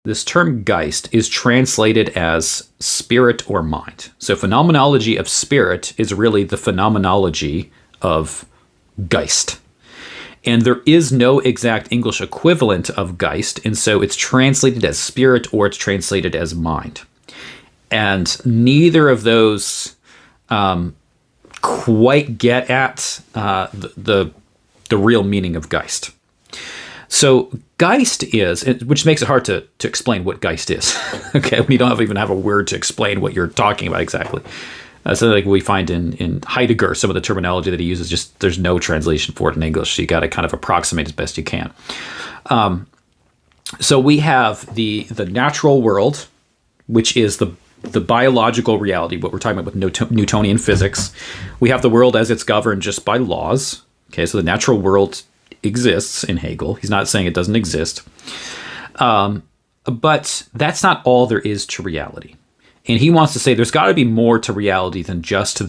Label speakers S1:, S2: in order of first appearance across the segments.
S1: This term Geist is translated as spirit or mind. So phenomenology of spirit is really the phenomenology of Geist. And there is no exact English equivalent of Geist, and so it's translated as spirit or it's translated as mind. And neither of those quite get at the real meaning of Geist. So Geist is, which makes it hard to explain what Geist is. Okay, when you don't even have a word to explain what you're talking about exactly. So like we find in Heidegger, some of the terminology that he uses, just there's no translation for it in English. So you got to kind of approximate as best you can. So we have the natural world, which is the biological reality, what we're talking about with Newtonian physics. We have the world as it's governed just by laws. Okay, so the natural world exists in Hegel. He's not saying it doesn't exist. But that's not all there is to reality. And he wants to say there's got to be more to reality than just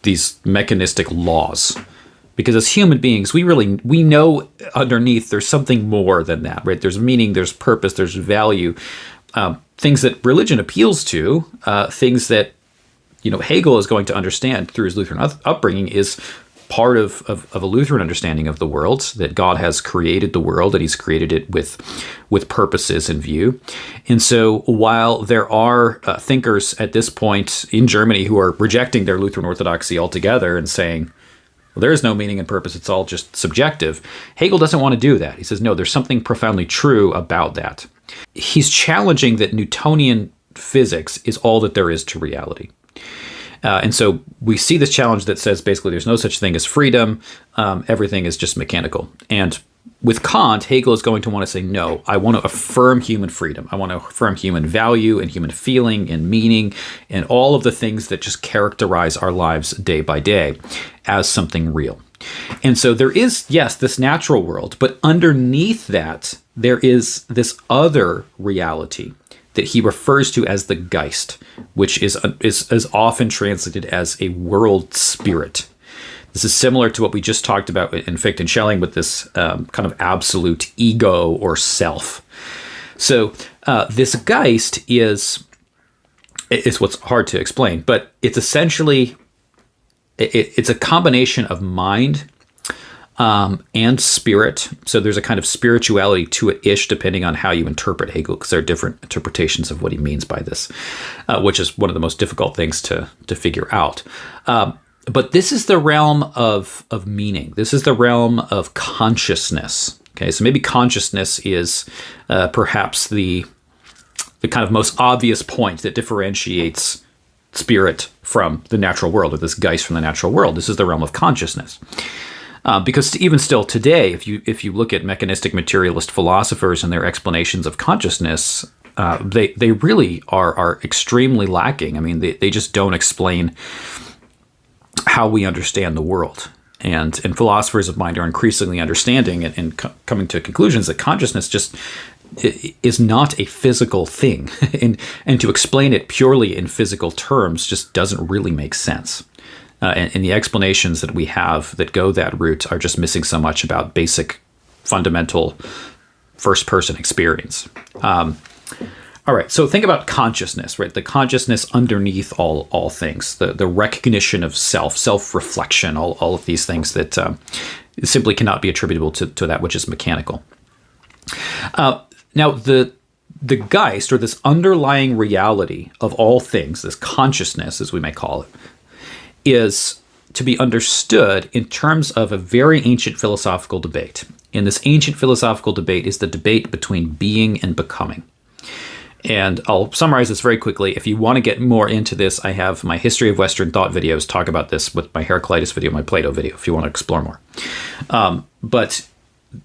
S1: these mechanistic laws. Because as human beings, we know underneath there's something more than that, right? There's meaning, there's purpose, there's value. Things that religion appeals to, things that Hegel is going to understand through his Lutheran upbringing is part of a Lutheran understanding of the world, that God has created the world and he's created it with purposes in view. And so while there are thinkers at this point in Germany who are rejecting their Lutheran orthodoxy altogether and saying, well, there is no meaning and purpose, it's all just subjective, Hegel doesn't want to do that. He says, no, there's something profoundly true about that. He's challenging that Newtonian physics is all that there is to reality. And so we see this challenge that says basically there's no such thing as freedom. Everything is just mechanical. And with Kant, Hegel is going to want to say, no, I want to affirm human freedom. I want to affirm human value and human feeling and meaning and all of the things that just characterize our lives day by day as something real. And so there is, yes, this natural world, but underneath that, there is this other reality that he refers to as the Geist, which is often translated as a world spirit. This is similar to what we just talked about in Fichte and Schelling with this kind of absolute ego or self. So this Geist is what's hard to explain, but it's essentially, it's a combination of mind and spirit. So there's a kind of spirituality to it-ish, depending on how you interpret Hegel, because there are different interpretations of what he means by this, which is one of the most difficult things to figure out. But this is the realm of meaning. This is the realm of consciousness. Okay, so maybe consciousness is perhaps the kind of most obvious point that differentiates spirit from the natural world, or this Geist from the natural world. This is the realm of consciousness. Because even still today, if you look at mechanistic materialist philosophers and their explanations of consciousness, they really are extremely lacking. I mean, they just don't explain how we understand the world. And philosophers of mind are increasingly understanding and coming to conclusions that consciousness just is not a physical thing. and to explain it purely in physical terms just doesn't really make sense. And the explanations that we have that go that route are just missing so much about basic, fundamental first-person experience. All right, so think about consciousness, right? The consciousness underneath all things, the recognition of self-reflection, all of these things that simply cannot be attributable to that which is mechanical. Now, the Geist, or this underlying reality of all things, this consciousness, as we may call it, is to be understood in terms of a very ancient philosophical debate. And this ancient philosophical debate is the debate between being and becoming. And I'll summarize this very quickly. If you want to get more into this, I have my History of Western Thought videos talk about this, with my Heraclitus video, my Plato video, if you want to explore more. But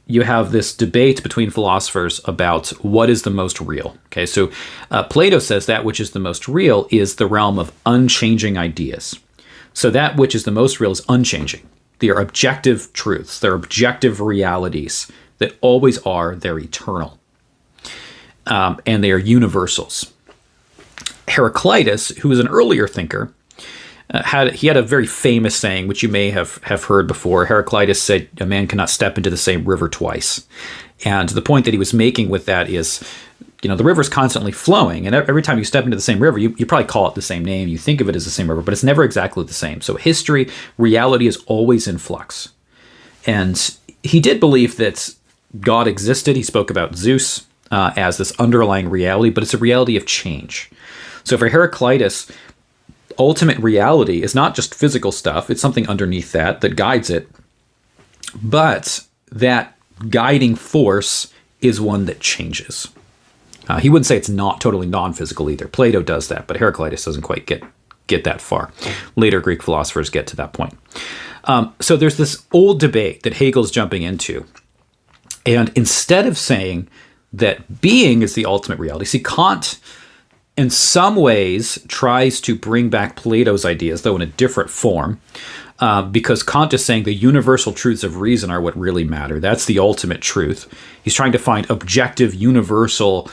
S1: you have this debate between philosophers about what is the most real. Okay, so Plato says that which is the most real is the realm of unchanging ideas. So that which is the most real is unchanging. They are objective truths. They're objective realities that always are. They're eternal. And they are universals. Heraclitus, who was an earlier thinker, had a very famous saying, which you may have heard before. Heraclitus said, a man cannot step into the same river twice. And the point that he was making with that is, the river's constantly flowing, and every time you step into the same river, you probably call it the same name, you think of it as the same river, but it's never exactly the same. So history, reality is always in flux. And he did believe that God existed. He spoke about Zeus as this underlying reality, but it's a reality of change. So for Heraclitus, ultimate reality is not just physical stuff, it's something underneath that guides it, but that guiding force is one that changes. He wouldn't say it's not totally non-physical either. Plato does that, but Heraclitus doesn't quite get that far. Later Greek philosophers get to that point. So there's this old debate that Hegel's jumping into. And instead of saying that being is the ultimate reality, see, Kant in some ways tries to bring back Plato's ideas, though in a different form, because Kant is saying the universal truths of reason are what really matter. That's the ultimate truth. He's trying to find objective, universal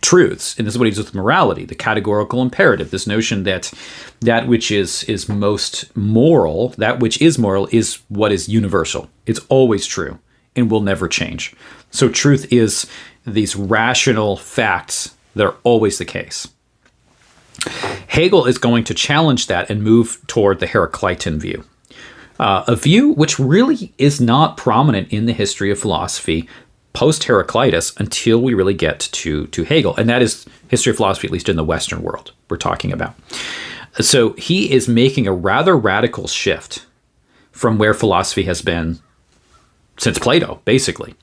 S1: truths. And this is what he does with morality, the categorical imperative, this notion that that which is most moral, that which is moral is what is universal. It's always true and will never change. So truth is these rational facts that are always the case. Hegel is going to challenge that and move toward the Heraclitean view, a view which really is not prominent in the history of philosophy post-Heraclitus until we really get to Hegel, and that is history of philosophy, at least in the Western world we're talking about. So he is making a rather radical shift from where philosophy has been since Plato, basically.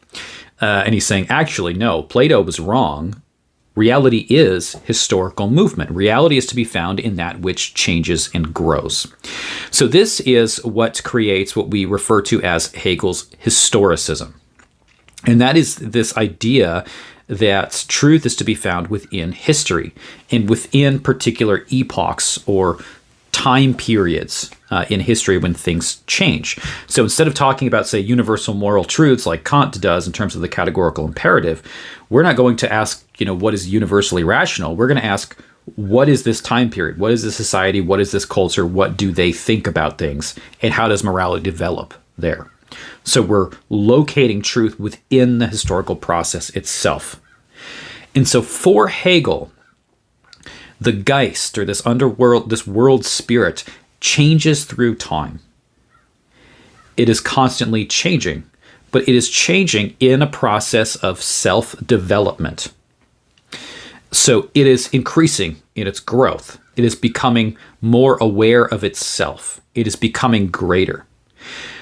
S1: And he's saying, actually, no, Plato was wrong. Reality is historical movement. Reality is to be found in that which changes and grows. So this is what creates what we refer to as Hegel's historicism. And that is this idea that truth is to be found within history and within particular epochs or time periods in history when things change. So instead of talking about, say, universal moral truths like Kant does in terms of the categorical imperative, we're not going to ask, what is universally rational? We're going to ask, what is this time period? What is this society? What is this culture? What do they think about things? And how does morality develop there? So we're locating truth within the historical process itself. And so for Hegel, the Geist, or this underworld, this world spirit, changes through time. It is constantly changing, but it is changing in a process of self-development. So it is increasing in its growth. It is becoming more aware of itself. It is becoming greater.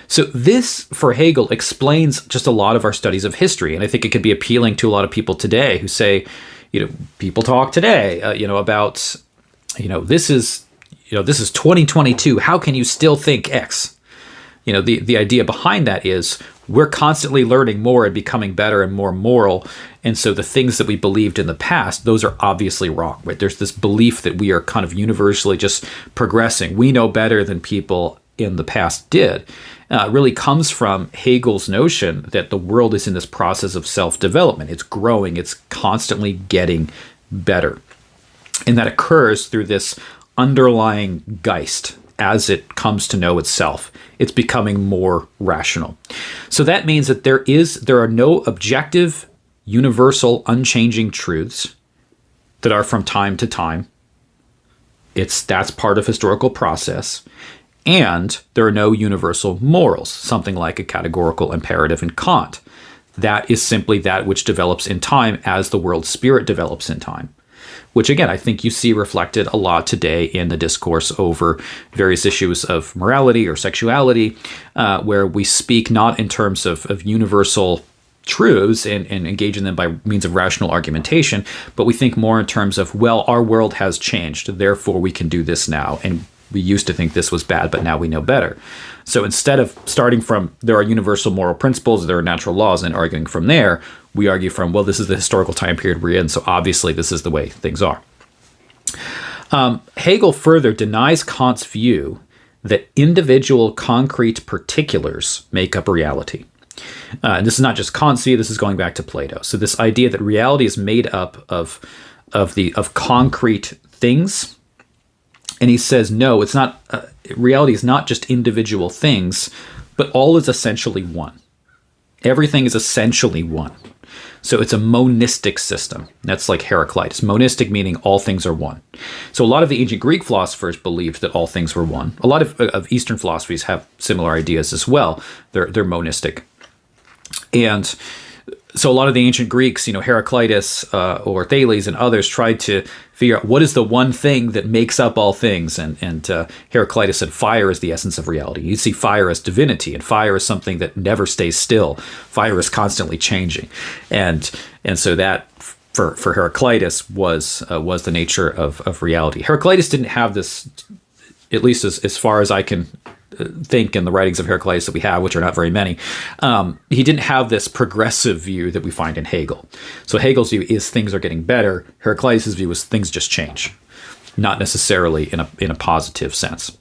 S1: So this, for Hegel, explains just a lot of our studies of history. And I think it could be appealing to a lot of people today who say, people talk today, about, this is 2022. How can you still think X? The idea behind that is we're constantly learning more and becoming better and more moral. And so the things that we believed in the past, those are obviously wrong, right? There's this belief that we are kind of universally just progressing. We know better than people in the past did. Really comes from Hegel's notion that the world is in this process of self-development. It's growing. It's constantly getting better. And that occurs through this underlying Geist as it comes to know itself. It's becoming more rational. So that means that there are no objective, universal, unchanging truths that are from time to time. That's part of historical process. And there are no universal morals, something like a categorical imperative in Kant. That is simply that which develops in time as the world spirit develops in time, which, again, I think you see reflected a lot today in the discourse over various issues of morality or sexuality, where we speak not in terms of universal truths and engage in them by means of rational argumentation, but we think more in terms of, well, our world has changed, therefore we can do this now. And we used to think this was bad, but now we know better. So instead of starting from there are universal moral principles, there are natural laws, and arguing from there, we argue from, well, this is the historical time period we're in, so obviously this is the way things are. Hegel further denies Kant's view that individual concrete particulars make up reality. And this is not just Kant's view, this is going back to Plato. So this idea that reality is made up of concrete things. And he says, no, it's not. Reality is not just individual things, but all is essentially one. Everything is essentially one. So it's a monistic system. That's like Heraclitus. Monistic meaning all things are one. So a lot of the ancient Greek philosophers believed that all things were one. A lot of Eastern philosophies have similar ideas as well. They're monistic. And so a lot of the ancient Greeks, Heraclitus or Thales and others tried to figure out what is the one thing that makes up all things. And Heraclitus said fire is the essence of reality. You see fire as divinity, and fire is something that never stays still. Fire is constantly changing. And so that for Heraclitus was the nature of reality. Heraclitus didn't have this, at least as far as I can think in the writings of Heraclitus that we have, which are not very many, he didn't have this progressive view that we find in Hegel. So Hegel's view is things are getting better. Heraclitus' view is things just change, not necessarily in a positive sense.